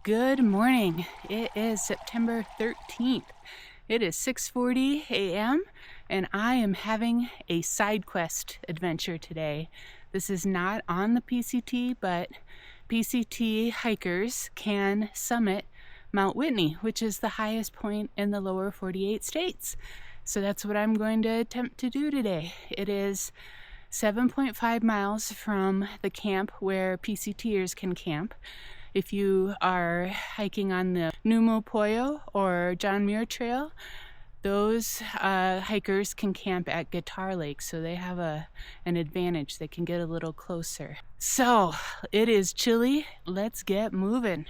Good morning. It is September 13th. It is 6:40 a.m. and I am having a side quest adventure today. This is not on the PCT, but PCT hikers can summit Mount Whitney, which is the highest point in the lower 48 states. So that's what I'm going to attempt to do today. It is 7.5 miles from the camp where PCTers can camp. If you are hiking on the m.y.t.h or John Muir Trail, those hikers can camp at Guitar Lake, so they have an advantage. They can get a little closer. So it is chilly. Let's get moving.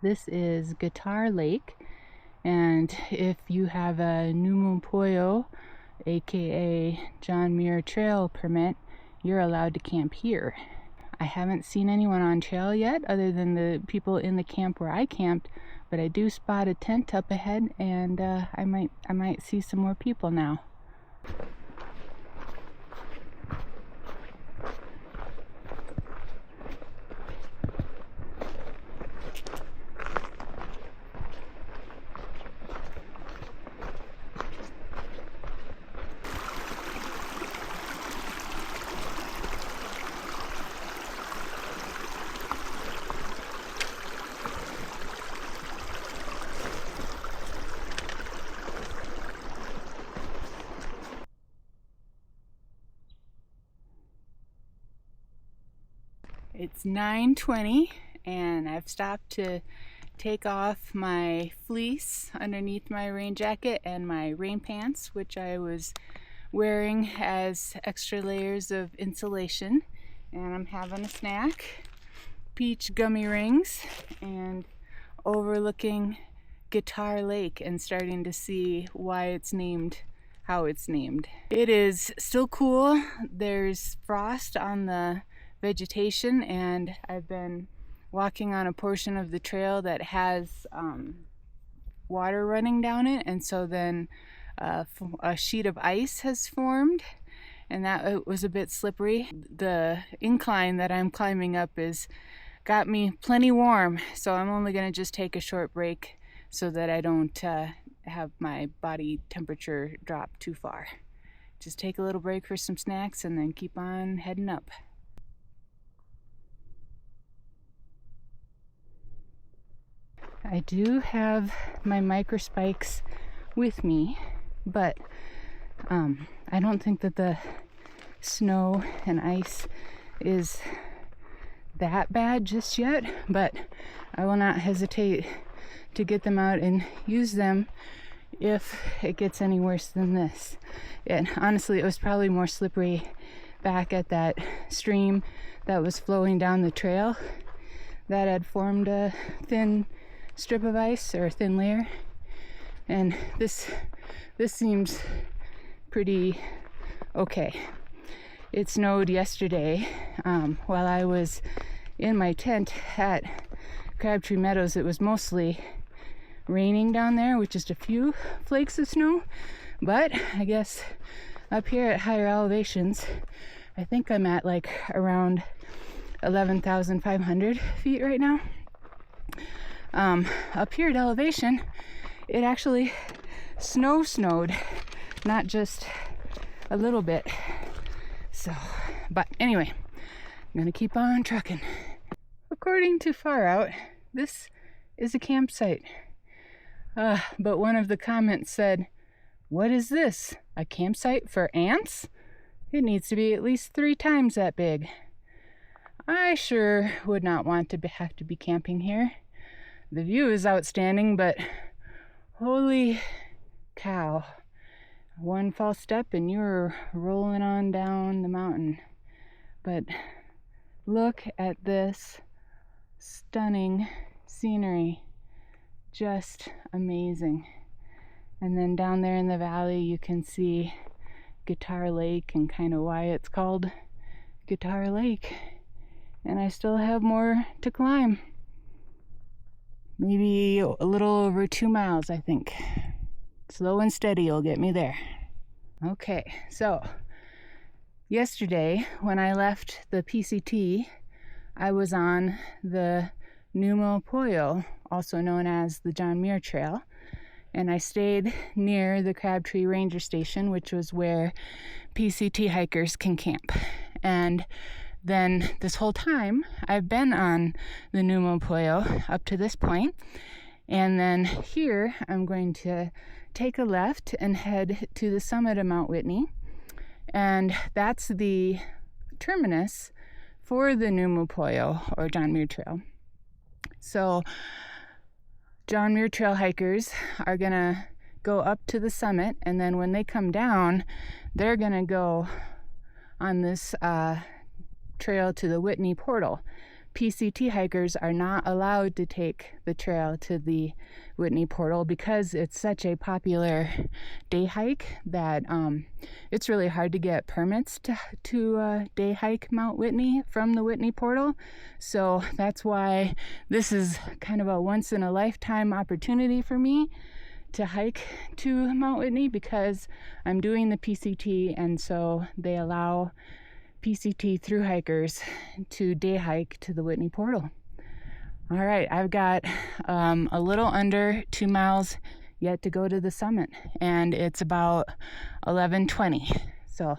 This is Guitar Lake, and if you have a m.y.t.h, aka John Muir Trail permit, you're allowed to camp here. I haven't seen anyone on trail yet other than the people in the camp where I camped, but I do spot a tent up ahead, and I might see some more people now. It's 9:20 and I've stopped to take off my fleece underneath my rain jacket and my rain pants, which I was wearing as extra layers of insulation. And I'm having a snack, peach gummy rings, and overlooking Guitar Lake and starting to see why it's named how it's named. It is still cool. There's frost on the vegetation, and I've been walking on a portion of the trail that has water running down it, and so then a sheet of ice has formed, and that it was a bit slippery. The incline that I'm climbing up is got me plenty warm, so I'm only going to just take a short break so that I don't have my body temperature drop too far. Just take a little break for some snacks and then keep on heading up. I do have my micro spikes with me, but I don't think that the snow and ice is that bad just yet, but I will not hesitate to get them out and use them if it gets any worse than this. And honestly, it was probably more slippery back at that stream that was flowing down the trail that had formed a thin strip of ice, or a thin layer, and this seems pretty okay. It snowed yesterday while I was in my tent at Crabtree Meadows. It was mostly raining down there with just a few flakes of snow, but I guess up here at higher elevations, I think I'm at like around 11,500 feet right now. Up here at elevation, it actually snowed, not just a little bit. So, but anyway, I'm gonna keep on trucking. According to Far Out, this is a campsite. But one of the comments said, "What is this? A campsite for ants? It needs to be at least 3 times that big." I sure would not want to have to be camping here. The view is outstanding, but holy cow. One false step and you're rolling on down the mountain. But look at this stunning scenery. Just amazing. And then down there in the valley you can see Guitar Lake, and kind of why it's called Guitar Lake. And I still have more to climb. Maybe a little over 2 miles, I think. Slow and steady will get me there. Okay, so yesterday when I left the PCT, I was on the m.y.t.h, also known as the John Muir Trail, and I stayed near the Crabtree Ranger Station, which was where PCT hikers can camp. And then this whole time I've been on the m.y.t.h up to this point, and then here I'm going to take a left and head to the summit of Mount Whitney, and that's the terminus for the m.y.t.h or John Muir Trail. So John Muir Trail hikers are gonna go up to the summit, and then when they come down, they're gonna go on this trail to the Whitney portal. PCT hikers are not allowed to take the trail to the Whitney portal because it's such a popular day hike that it's really hard to get permits to day hike Mount Whitney from the Whitney portal. So that's why this is kind of a once in a lifetime opportunity for me to hike to Mount Whitney, because I'm doing the PCT, and so they allow PCT thru hikers to day hike to the Whitney portal. All right, I've got a little under 2 miles yet to go to the summit, and it's about 11:20. So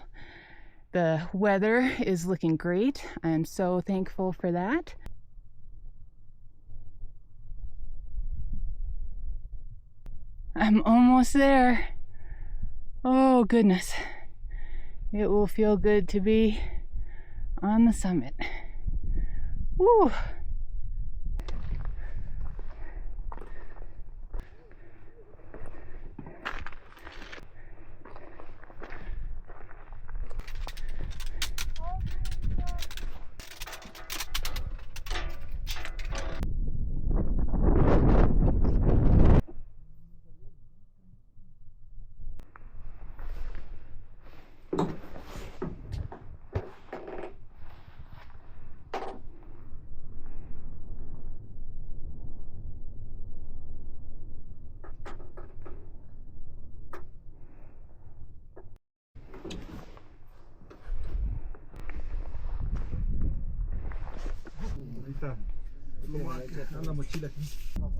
the weather is looking great. I'm so thankful for that. I'm almost there. Oh goodness. It will feel good to be on the summit. Woo!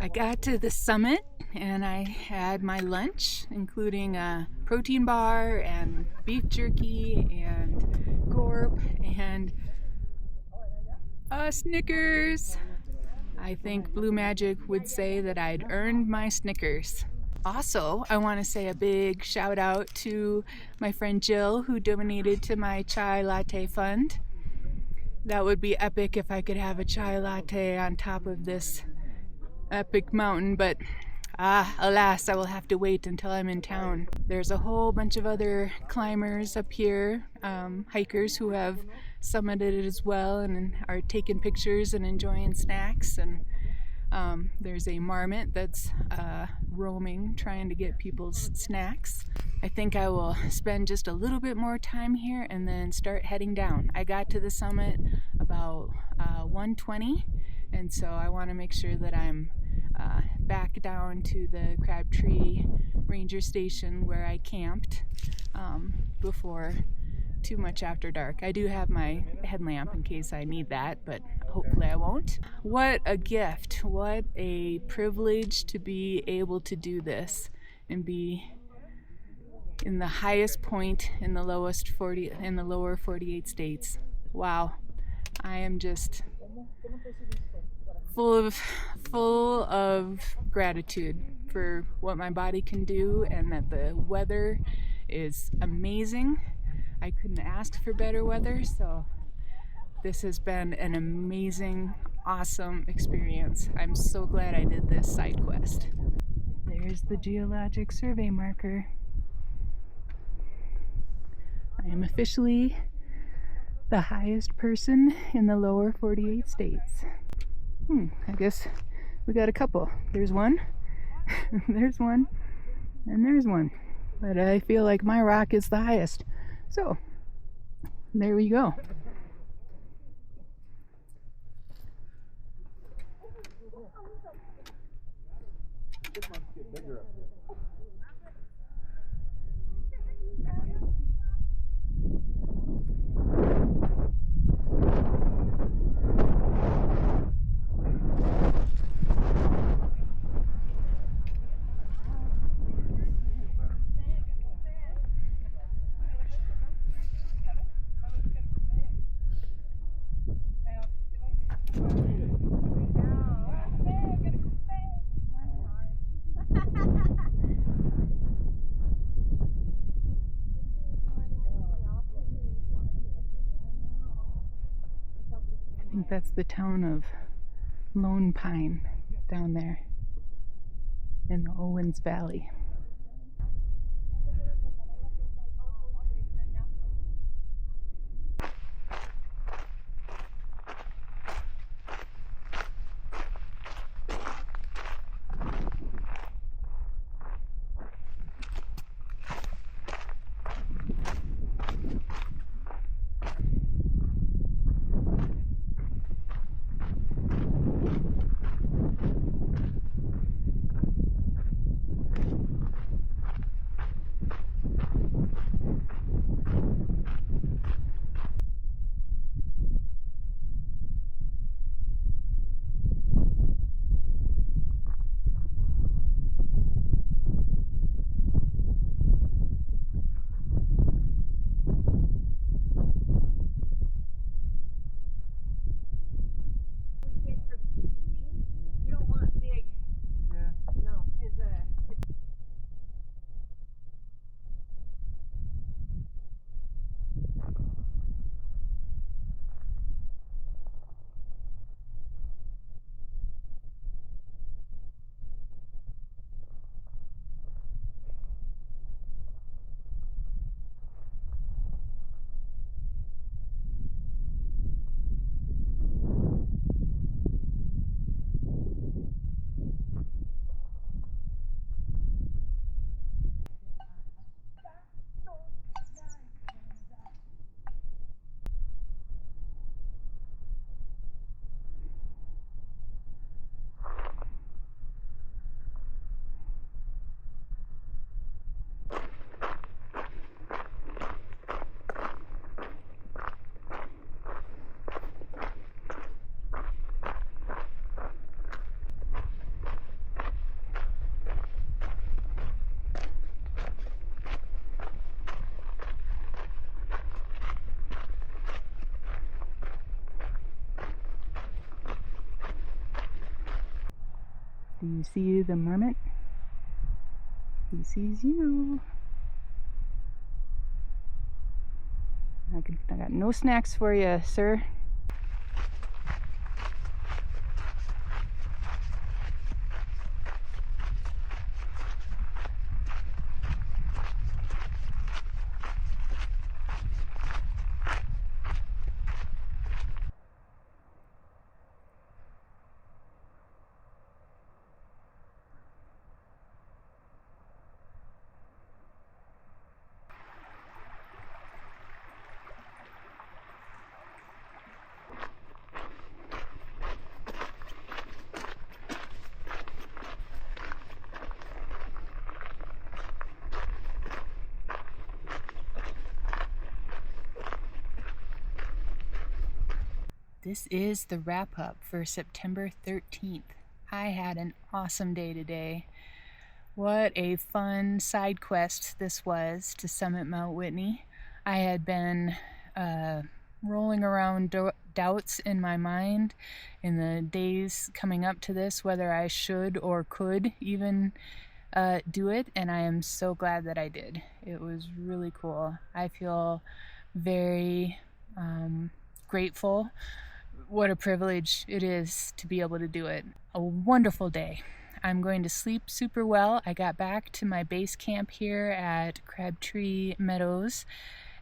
I got to the summit and I had my lunch, including a protein bar and beef jerky and gorp and a Snickers. I think Blue Magic would say that I'd earned my Snickers. Also, I want to say a big shout out to my friend Jill, who donated to my chai latte fund. That would be epic if I could have a chai latte on top of this epic mountain, but alas, I will have to wait until I'm in town. There's a whole bunch of other climbers up here, hikers who have summited it as well and are taking pictures and enjoying snacks. And there's a marmot that's roaming, trying to get people's snacks. I think I will spend just a little bit more time here and then start heading down. I got to the summit about 1:20, and so I want to make sure that I'm back down to the Crabtree Ranger Station where I camped before too much after dark. I do have my headlamp in case I need that, but hopefully I won't. What a gift, what a privilege to be able to do this and be in the highest point in the lower 48 states. Wow, I am just full of gratitude for what my body can do, and that the weather is amazing. I couldn't ask for better weather, so this has been an amazing, awesome experience. I'm so glad I did this side quest. There's the geologic survey marker. I am officially the highest person in the lower 48 states. I guess we got a couple. There's one, there's one, and there's one. But I feel like my rock is the highest. So, there we go. I think that's the town of Lone Pine down there in the Owens Valley. Do you see the marmot? He sees you. I got no snacks for you, sir. This is the wrap-up for September 13th. I had an awesome day today. What a fun side quest this was to summit Mount Whitney. I had been rolling around doubts in my mind in the days coming up to this, whether I should or could even do it, and I am so glad that I did. It was really cool. I feel very grateful. What a privilege it is to be able to do it. A wonderful day. I'm going to sleep super well. I got back to my base camp here at Crabtree Meadows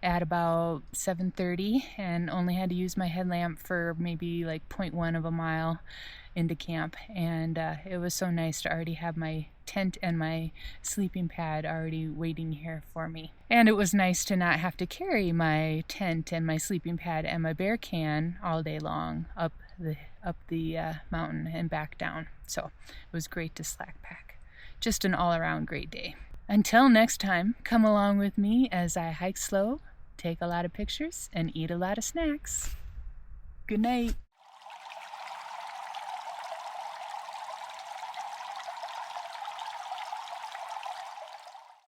at about 7:30 and only had to use my headlamp for maybe like 0.1 of a mile into camp, and it was so nice to already have my tent and my sleeping pad already waiting here for me. And it was nice to not have to carry my tent and my sleeping pad and my bear can all day long up the mountain and back down. So it was great to slack pack. Just an all-around great day. Until next time, come along with me as I hike slow, take a lot of pictures, and eat a lot of snacks. Good night.